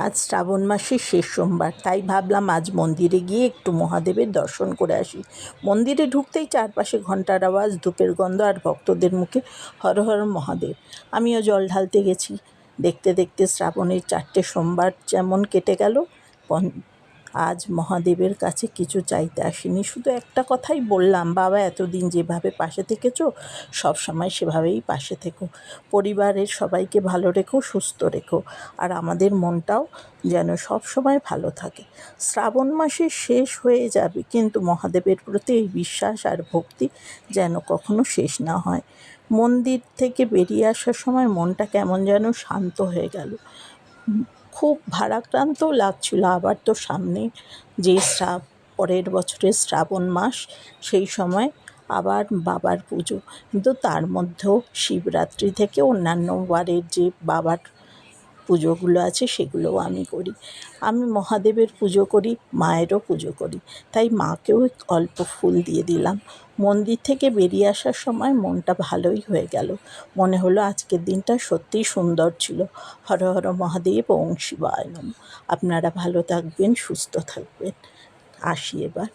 আজ শ্রাবণ মাসের শেষ সোমবার, তাই ভাবলাম আজ মন্দিরে গিয়ে একটু মহাদেবের দর্শন করে আসি। মন্দিরে ঢুকতেই চারপাশে ঘণ্টার আওয়াজ, ধূপের গন্ধ আর ভক্তদের মুখে হর হর মহাদেব। আমিও জল ঢালতে গেছি। দেখতে দেখতে শ্রাবণের 4টে সোমবার যেমন কেটে গেল। আজ মহাদেবের কাছে কিছু চাইতে আসিনি, শুধু একটা কথাই বললাম, বাবা এতদিন যেভাবে পাশে থেকেছো সব সময় সেভাবেই পাশে থেকো, পরিবারের সবাইকে ভালো রেখো, সুস্থ রেখো, আর আমাদের মনটাও যেন সব সময় ভালো থাকে। শ্রাবণ মাসে শেষ হয়ে যাবে, কিন্তু মহাদেবের প্রতি এই বিশ্বাস আর ভক্তি যেন কখনো শেষ না হয়। মন্দির থেকে বেরিয়ে আসার সময় মনটা কেমন যেন শান্ত হয়ে গেল। খুব ভারাক্রান্তও লাগছিল। আবার তো সামনে যে পরের বছরের শ্রাবণ মাস, সেই সময় আবার বাবার পুজো, কিন্তু তার মধ্যেও শিবরাত্রি থেকে অন্যান্য বারের যে বাবার পুজোগুলো আছে সেগুলোও আমি করি। আমি মহাদেবের পুজো করি, মায়েরও পুজো করি, তাই মাকেও অল্প ফুল দিয়ে দিলাম। মন্দির থেকে বেরিয়ে আসার সময় মনটা ভালোই হয়ে গেল। মনে হলো আজকের দিনটা সত্যিই সুন্দর ছিল। হর হর মহাদেব, ওং শিবায় নমঃ। আপনারা ভালো থাকবেন, সুস্থ থাকবেন। আসি এবার।